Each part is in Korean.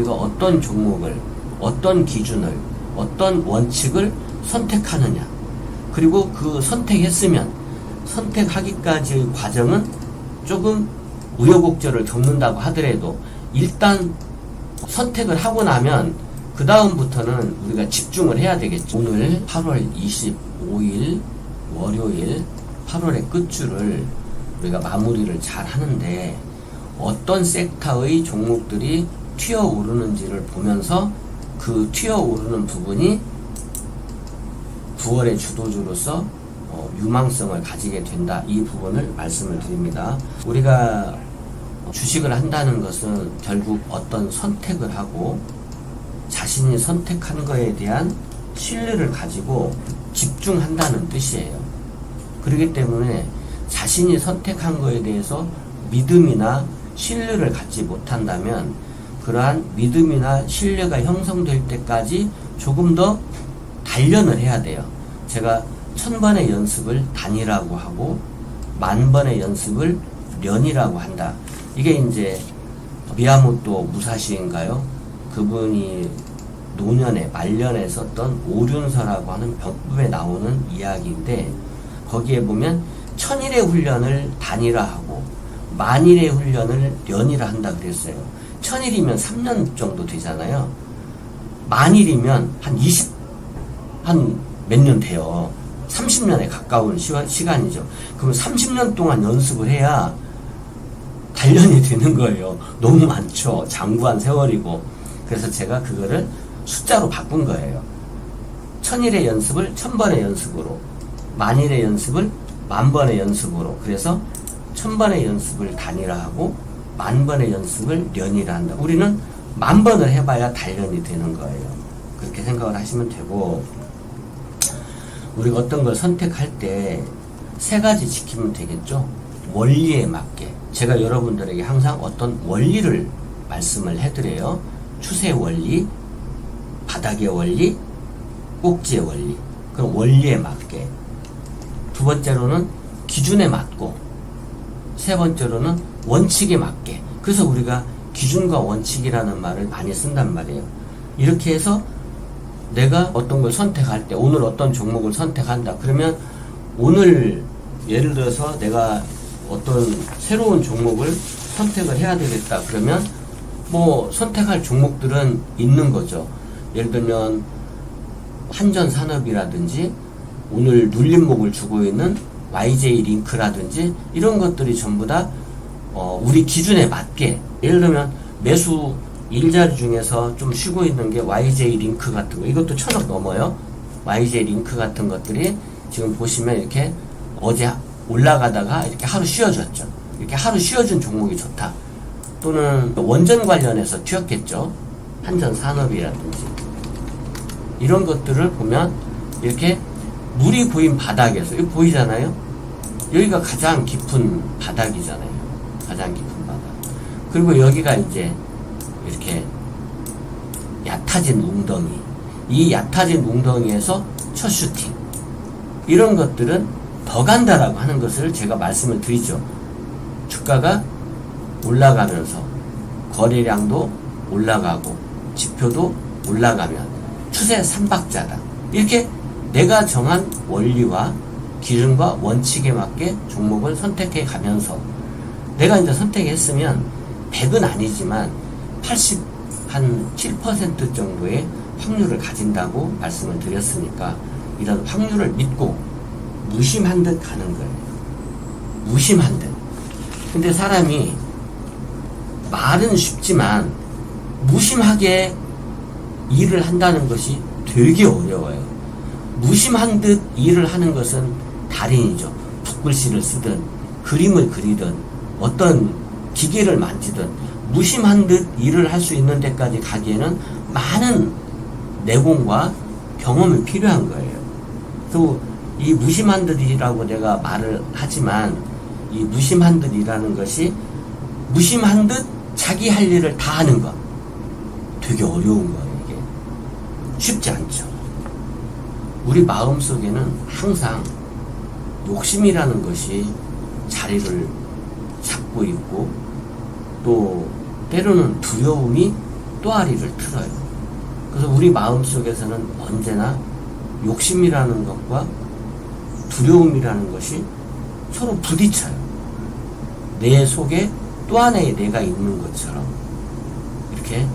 우리가 어떤 종목을, 어떤 기준을, 어떤 원칙을 선택하느냐. 그리고 그 선택했으면 선택하기까지의 과정은 조금 우여곡절을 겪는다고 하더라도 일단 선택을 하고 나면 그 다음부터는 우리가 집중을 해야 되겠죠. 오늘 8월 25일 월요일 8월의 끝줄을 우리가 마무리를 잘 하는데 어떤 섹터의 종목들이 튀어오르는지를 보면서 그 튀어오르는 부분이 9월의 주도주로서 유망성을 가지게 된다. 이 부분을 말씀을 드립니다. 우리가 주식을 한다는 것은 결국 어떤 선택을 하고 자신이 선택한 거에 대한 신뢰를 가지고 집중한다는 뜻이에요. 그렇기 때문에 자신이 선택한 거에 대해서 믿음이나 신뢰를 갖지 못한다면 그러한 믿음이나 신뢰가 형성될 때까지 조금 더 단련을 해야 돼요. 제가 1000번의 연습을 단이라고 하고 10,000번의 연습을 년이라고 한다. 이게 이제 미야모토 무사시인가요? 그분이 노년에 말년에 썼던 오륜서라고 하는 병법에 나오는 이야기인데 거기에 보면 1000일의 훈련을 단이라 하고 10,000일의 훈련을 년이라 한다 그랬어요. 1000일이면 3년 정도 되잖아요. 10,000일이면 한 몇 년 돼요. 30년에 가까운 시간이죠. 그럼 30년 동안 연습을 해야 단련이 되는 거예요. 너무 많죠. 장구한 세월이고. 그래서 제가 그거를 숫자로 바꾼 거예요. 1000일의 연습을 1000번의 연습으로, 10,000일의 연습을 10,000번의 연습으로. 그래서 1000번의 연습을 단위라 하고 10,000번의 연습을 년이라 한다. 우리는 10,000번을 해봐야 단련이 되는 거예요. 그렇게 생각을 하시면 되고, 우리가 어떤 걸 선택할 때 세 가지 지키면 되겠죠. 원리에 맞게. 제가 여러분들에게 항상 어떤 원리를 말씀을 해드려요. 추세 원리, 바닥의 원리, 꼭지의 원리. 그럼 원리에 맞게. 두 번째로는 기준에 맞고, 세 번째로는 원칙에 맞게. 그래서 우리가 기준과 원칙이라는 말을 많이 쓴단 말이에요. 이렇게 해서 내가 어떤 걸 선택할 때, 오늘 어떤 종목을 선택한다. 그러면 오늘 예를 들어서 내가 어떤 새로운 종목을 선택을 해야 되겠다. 그러면 뭐 선택할 종목들은 있는 거죠. 예를 들면 한전산업이라든지 오늘 눌림목을 주고 있는 YJ링크라든지 이런 것들이 전부 다 우리 기준에 맞게, 예를 들면 매수 일자리 중에서 좀 쉬고 있는 게 YJ링크 같은 거, 이것도 1,000억 넘어요. YJ링크 같은 것들이 지금 보시면 이렇게 어제 올라가다가 이렇게 하루 쉬어졌죠. 이렇게 하루 쉬어준 종목이 좋다. 또는 원전 관련해서 튀었겠죠. 한전산업이라든지 이런 것들을 보면 이렇게 물이 고인 바닥에서, 이거 보이잖아요. 여기가 가장 깊은 바닥이잖아요. 가장 깊은 바닥. 그리고 여기가 이제 이렇게 얕아진 웅덩이, 이 얕아진 웅덩이에서 첫 슈팅, 이런 것들은 더 간다라고 하는 것을 제가 말씀을 드리죠. 주가가 올라가면서 거래량도 올라가고 지표도 올라가면 추세 3박자다. 이렇게 내가 정한 원리와 기준과 원칙에 맞게 종목을 선택해 가면서 내가 이제 선택했으면 100은 아니지만 87% 정도의 확률을 가진다고 말씀을 드렸으니까 이런 확률을 믿고 무심한 듯 가는 거예요. 무심한 듯. 근데 사람이 말은 쉽지만 무심하게 일을 한다는 것이 되게 어려워요. 무심한 듯 일을 하는 것은 달인이죠. 붓글씨를 쓰든 그림을 그리든 어떤 기계를 만지든 무심한 듯 일을 할 수 있는 데까지 가기에는 많은 내공과 경험이 필요한 거예요. 또 이 무심한 듯이라고 내가 말을 하지만 이 무심한 듯이라는 것이 무심한 듯 자기 할 일을 다 하는 것, 되게 어려운 거예요. 이게 쉽지 않죠. 우리 마음속에는 항상 욕심이라는 것이 자리를 잡고 있고, 또 때로는 두려움이 또아리를 틀어요. 그래서 우리 마음속에서는 언제나 욕심이라는 것과 두려움이라는 것이 서로 부딪혀요. 내 속에 또 하나의 내가 있는 것처럼 이렇게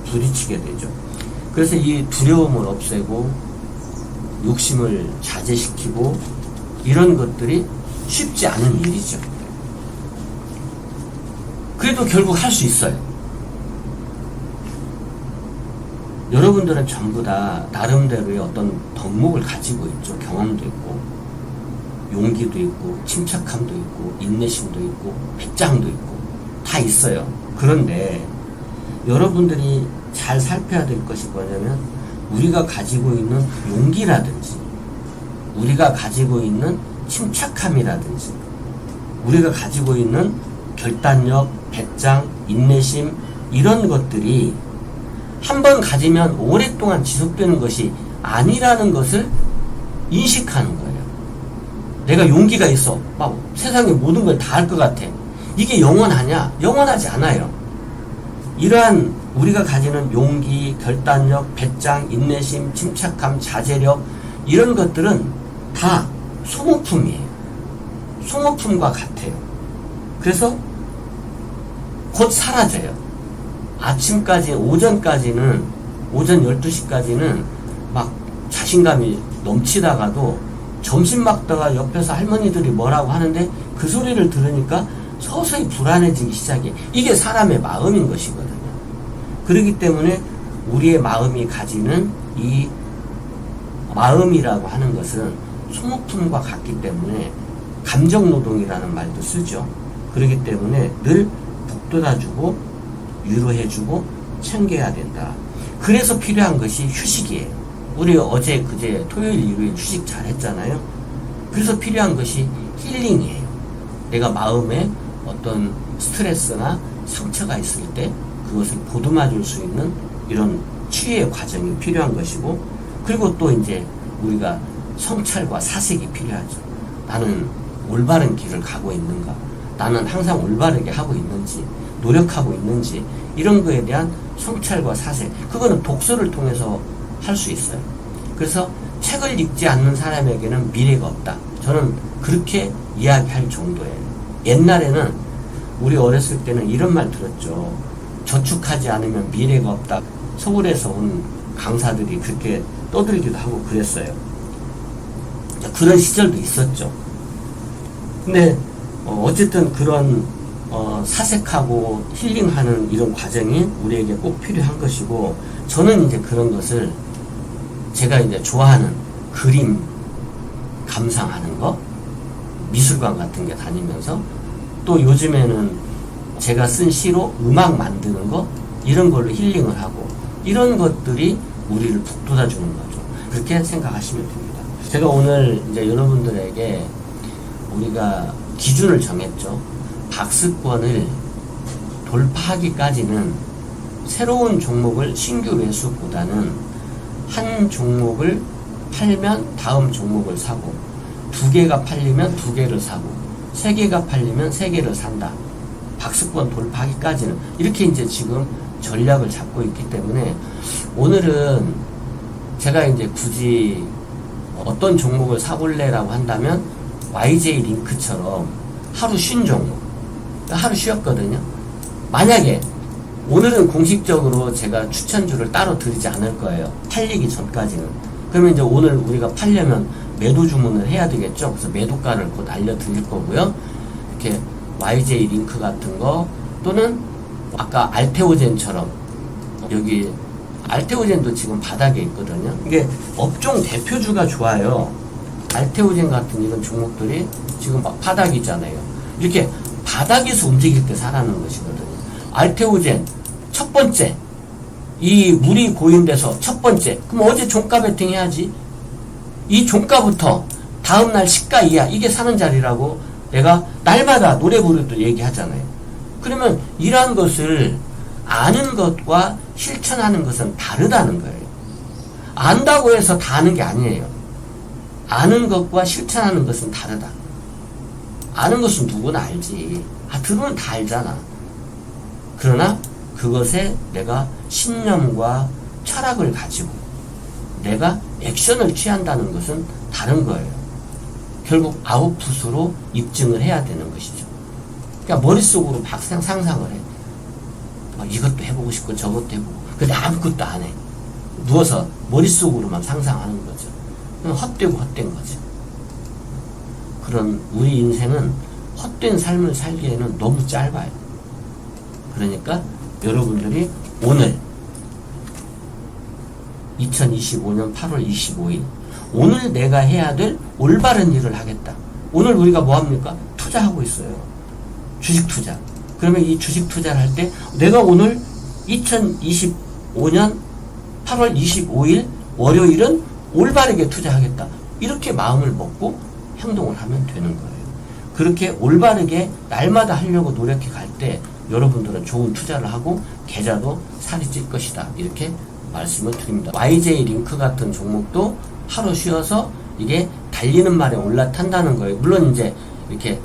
부딪히게 되죠. 그래서 이 두려움을 없애고 욕심을 자제시키고 이런 것들이 쉽지 않은 일이죠. 그래도 결국 할 수 있어요. 여러분들은 전부 다 나름대로의 어떤 덕목을 가지고 있죠. 경험도 있고 용기도 있고 침착함도 있고 인내심도 있고 배짱도 있고 다 있어요. 그런데 여러분들이 잘 살펴야 될 것이 뭐냐면 우리가 가지고 있는 용기라든지 우리가 가지고 있는 침착함이라든지 우리가 가지고 있는 결단력, 배짱, 인내심 이런 것들이 한번 가지면 오랫동안 지속되는 것이 아니라는 것을 인식하는 거예요. 내가 용기가 있어. 막 세상의 모든 걸 다 할 것 같아. 이게 영원하냐? 영원하지 않아요. 이러한 우리가 가지는 용기, 결단력, 배짱, 인내심, 침착함, 자제력 이런 것들은 다 소모품이에요. 소모품과 같아요. 그래서 곧 사라져요. 아침까지, 오전까지는, 오전 12시까지는 막 자신감이 넘치다가도 점심 먹다가 옆에서 할머니들이 뭐라고 하는데 그 소리를 들으니까 서서히 불안해지기 시작해. 이게 사람의 마음인 것이거든요. 그렇기 때문에 우리의 마음이 가지는 이 마음이라고 하는 것은 소모품과 같기 때문에 감정노동이라는 말도 쓰죠. 그렇기 때문에 늘 북돋아주고 위로해주고 챙겨야 된다. 그래서 필요한 것이 휴식이에요. 우리 어제 그제 토요일 일요일 휴식 잘 했잖아요. 그래서 필요한 것이 힐링이에요. 내가 마음에 어떤 스트레스나 상처가 있을 때 그것을 보듬어 줄 수 있는 이런 치유의 과정이 필요한 것이고, 그리고 또 이제 우리가 성찰과 사색이 필요하죠. 나는 올바른 길을 가고 있는가? 나는 항상 올바르게 하고 있는지, 노력하고 있는지, 이런 거에 대한 성찰과 사색, 그거는 독서를 통해서 할 수 있어요. 그래서 책을 읽지 않는 사람에게는 미래가 없다. 저는 그렇게 이야기할 정도예요. 옛날에는 우리 어렸을 때는 이런 말 들었죠. 저축하지 않으면 미래가 없다. 서울에서 온 강사들이 그렇게 떠들기도 하고 그랬어요. 그런 시절도 있었죠. 근데 어쨌든 그런 사색하고 힐링하는 이런 과정이 우리에게 꼭 필요한 것이고, 저는 이제 그런 것을 제가 이제 좋아하는 그림 감상하는 거, 미술관 같은 게 다니면서, 또 요즘에는 제가 쓴 시로 음악 만드는 거, 이런 걸로 힐링을 하고, 이런 것들이 우리를 북돋아 주는 거죠. 그렇게 생각하시면 됩니다. 제가 오늘 이제 여러분들에게 우리가 기준을 정했죠. 박스권을 돌파하기까지는 새로운 종목을 신규 매수보다는 한 종목을 팔면 다음 종목을 사고, 2개가 팔리면 2개를 사고, 3개가 팔리면 3개를 산다. 박스권 돌파하기까지는 이렇게 이제 지금 전략을 잡고 있기 때문에, 오늘은 제가 이제 굳이 어떤 종목을 사볼래라고 한다면 YJ 링크처럼 하루 쉰 종목, 하루 쉬었거든요. 만약에 오늘은 공식적으로 제가 추천주를 따로 드리지 않을 거예요. 팔리기 전까지는. 그러면 이제 오늘 우리가 팔려면 매도 주문을 해야 되겠죠. 그래서 매도가를 곧 알려드릴 거고요. 이렇게 YJ 링크 같은 거, 또는 아까 알테오젠처럼, 여기 알테오젠도 지금 바닥에 있거든요. 이게 업종 대표주가 좋아요. 알테오젠 같은 이런 종목들이 지금 막 바닥이잖아요. 이렇게 바닥에서 움직일 때 사라는 것이거든요. 알테오젠 첫 번째, 이 물이 고인돼서 첫 번째, 그럼 어제 종가 베팅 해야지. 이 종가부터 다음날 시가 이하, 이게 사는 자리라고 내가 날마다 노래 부를 때 얘기하잖아요. 그러면 이러한 것을 아는 것과 실천하는 것은 다르다는 거예요. 안다고 해서 다 아는 게 아니에요. 아는 것과 실천하는 것은 다르다. 아는 것은 누구나 알지. 들으면 다 알잖아. 그러나 그것에 내가 신념과 철학을 가지고 내가 액션을 취한다는 것은 다른 거예요. 결국 아웃풋으로 입증을 해야 되는 것이죠. 그러니까 머릿속으로 막 상상을 해. 이것도 해보고 싶고 저것도 해보고. 근데 아무것도 안 해. 누워서 머릿속으로만 상상하는 거죠. 헛되고 헛된 거죠. 그런 우리 인생은 헛된 삶을 살기에는 너무 짧아요. 그러니까 여러분들이 오늘 2025년 8월 25일 오늘 내가 해야 될 올바른 일을 하겠다. 오늘 우리가 뭐 합니까? 투자하고 있어요. 주식 투자. 그러면 이 주식 투자를 할 때 내가 오늘 2025년 8월 25일 월요일은 올바르게 투자하겠다. 이렇게 마음을 먹고 행동을 하면 되는 거예요. 그렇게 올바르게 날마다 하려고 노력해 갈 때 여러분들은 좋은 투자를 하고 계좌도 살이 찔 것이다. 이렇게 말씀을 드립니다. YJ 링크 같은 종목도 하루 쉬어서 이게 달리는 말에 올라탄다는 거예요. 물론 이제 이렇게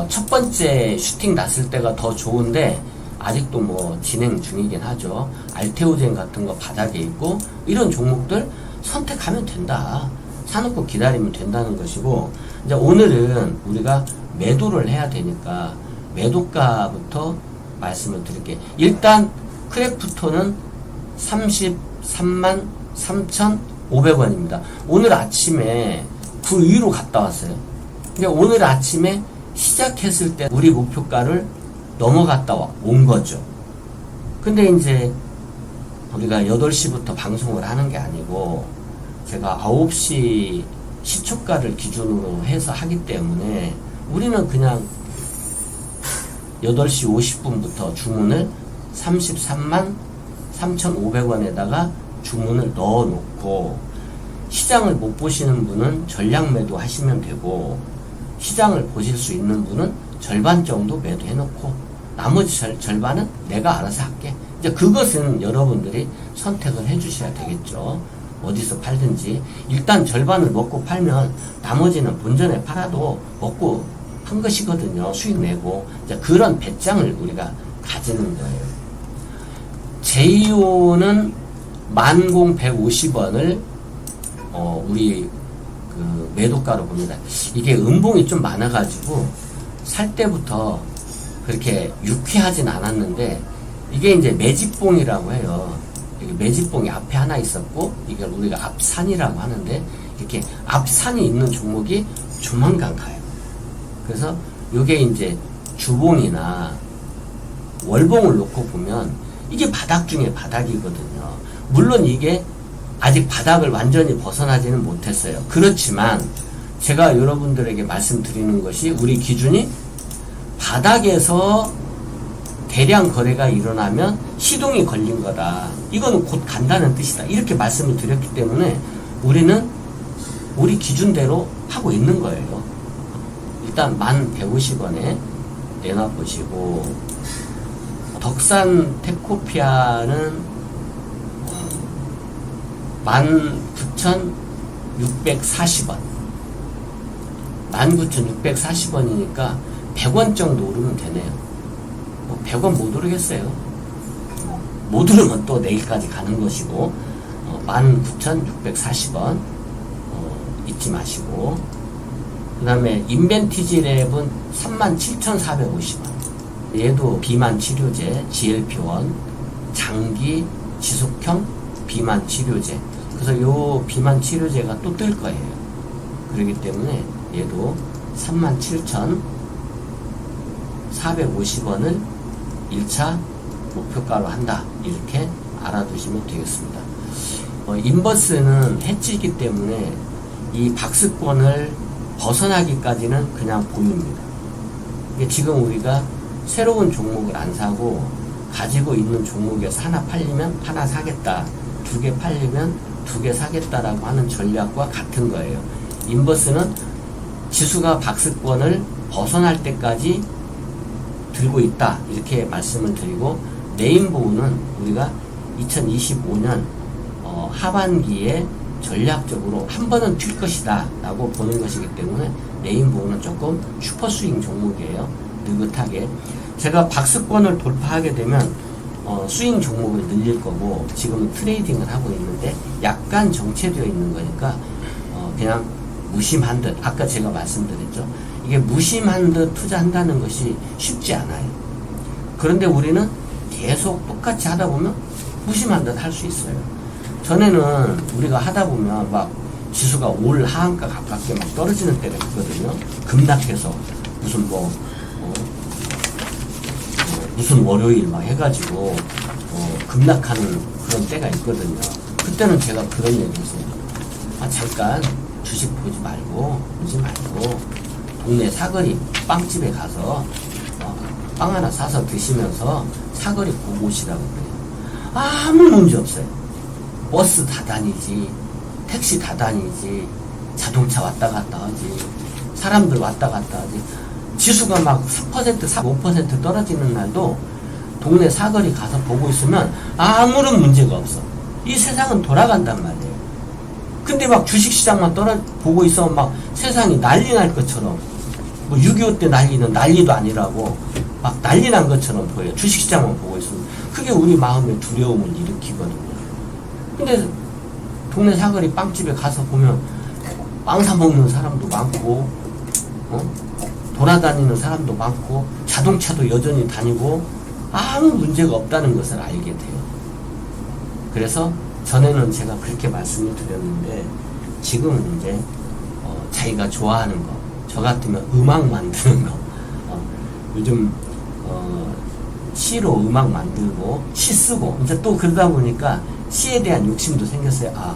첫 번째 슈팅 났을 때가 더 좋은데 아직도 뭐 진행 중이긴 하죠. 알테오젠 같은 거 바닥에 있고 이런 종목들 선택하면 된다. 사놓고 기다리면 된다는 것이고, 이제 오늘은 우리가 매도를 해야 되니까 매도가부터 말씀을 드릴게요. 일단 크래프톤은 33만 3,500원입니다. 오늘 아침에 그 위로 갔다 왔어요. 근데 오늘 아침에 시작했을 때 우리 목표가를 넘어갔다 온 거죠. 근데 이제 우리가 8시부터 방송을 하는 게 아니고 제가 9시 시초가를 기준으로 해서 하기 때문에 우리는 그냥 8시 50분부터 주문을 33만 3,500원에다가 주문을 넣어 놓고, 시장을 못 보시는 분은 전량 매도 하시면 되고, 시장을 보실 수 있는 분은 절반 정도 매도해 놓고 나머지 절반은 내가 알아서 할게. 이제 그것은 여러분들이 선택을 해 주셔야 되겠죠. 어디서 팔든지 일단 절반을 먹고 팔면 나머지는 본전에 팔아도 먹고 한 것이거든요. 수익 내고. 이제 그런 배짱을 우리가 가지는 거예요. 제이오는 10,150원을 우리 그 매도가로 봅니다. 이게 음봉이 좀 많아가지고 살 때부터 그렇게 유쾌하진 않았는데, 이게 이제 매집봉이라고 해요. 이게 매집봉이 앞에 하나 있었고, 이걸 우리가 앞산이라고 하는데, 이렇게 앞산이 있는 종목이 조만간 가요. 그래서 이게 이제 주봉이나 월봉을 놓고 보면 이게 바닥 중에 바닥이거든요. 물론 이게 아직 바닥을 완전히 벗어나지는 못했어요. 그렇지만 제가 여러분들에게 말씀드리는 것이, 우리 기준이 바닥에서 대량 거래가 일어나면 시동이 걸린 거다. 이건 곧 간다는 뜻이다. 이렇게 말씀을 드렸기 때문에 우리는 우리 기준대로 하고 있는 거예요. 일단 1150원에 내놔보시고, 덕산 테코피아는 19,640원. 19,640원이니까 100원 정도 오르면 되네요. 100원 못 오르겠어요. 못 오르면 또 내일까지 가는 것이고, 19,640원 잊지 마시고, 그 다음에 인벤티지랩은 37,450원. 얘도 비만 치료제, GLP-1, 장기 지속형 비만 치료제. 그래서 요 비만 치료제가 또 뜰 거예요. 그렇기 때문에 얘도 37,450원을 1차 목표가로 한다. 이렇게 알아두시면 되겠습니다. 인버스는 해치기 때문에 이 박스권을 벗어나기까지는 그냥 보유입니다. 이게 지금 우리가 새로운 종목을 안 사고 가지고 있는 종목에서 하나 팔리면 하나 사겠다, 2개 팔리면 2개 사겠다라고 하는 전략과 같은 거예요. 인버스는 지수가 박스권을 벗어날 때까지 들고 있다, 이렇게 말씀을 드리고, 레인보우는 우리가 2025년 하반기에 전략적으로 한 번은 튈 것이다 라고 보는 것이기 때문에 레인보우는 조금 슈퍼스윙 종목이에요. 느긋하게. 제가 박스권을 돌파하게 되면 스윙 종목을 늘릴 거고 지금은 트레이딩을 하고 있는데 약간 정체되어 있는 거니까 그냥 무심한 듯, 아까 제가 말씀드렸죠. 이게 무심한 듯 투자한다는 것이 쉽지 않아요. 그런데 우리는 계속 똑같이 하다 보면 무심한 듯 할 수 있어요. 전에는 우리가 하다 보면 막 지수가 올 하한가 가깝게 막 떨어지는 때가 있거든요. 급락해서 무슨 무슨 월요일 막 해가지고 급락하는 그런 때가 있거든요. 그때는 제가 그런 얘기했어요. 잠깐 주식 보지 말고 동네 사거리 빵집에 가서 빵 하나 사서 드시면서 사거리 보고 오시라고 그래요. 아무 문제 없어요. 버스 다 다니지, 택시 다 다니지, 자동차 왔다 갔다 하지, 사람들 왔다 갔다 하지. 지수가 막 4%, 5% 떨어지는 날도 동네 사거리 가서 보고 있으면 아무런 문제가 없어. 이 세상은 돌아간단 말이에요. 근데 막 주식시장만 보고 있으면 막 세상이 난리 날 것처럼, 뭐 6.25 때 난리도 아니라고 막 난리 난 것처럼 보여요. 주식시장만 보고 있으면. 그게 우리 마음에 두려움을 일으키거든요. 근데 동네 사거리 빵집에 가서 보면 빵 사 먹는 사람도 많고, 돌아다니는 사람도 많고, 자동차도 여전히 다니고, 아무 문제가 없다는 것을 알게 돼요. 그래서 전에는 제가 그렇게 말씀을 드렸는데, 지금은 이제, 자기가 좋아하는 거, 저 같으면 음악 만드는 거, 요즘, 시로 음악 만들고, 시 쓰고, 이제 또 그러다 보니까 시에 대한 욕심도 생겼어요.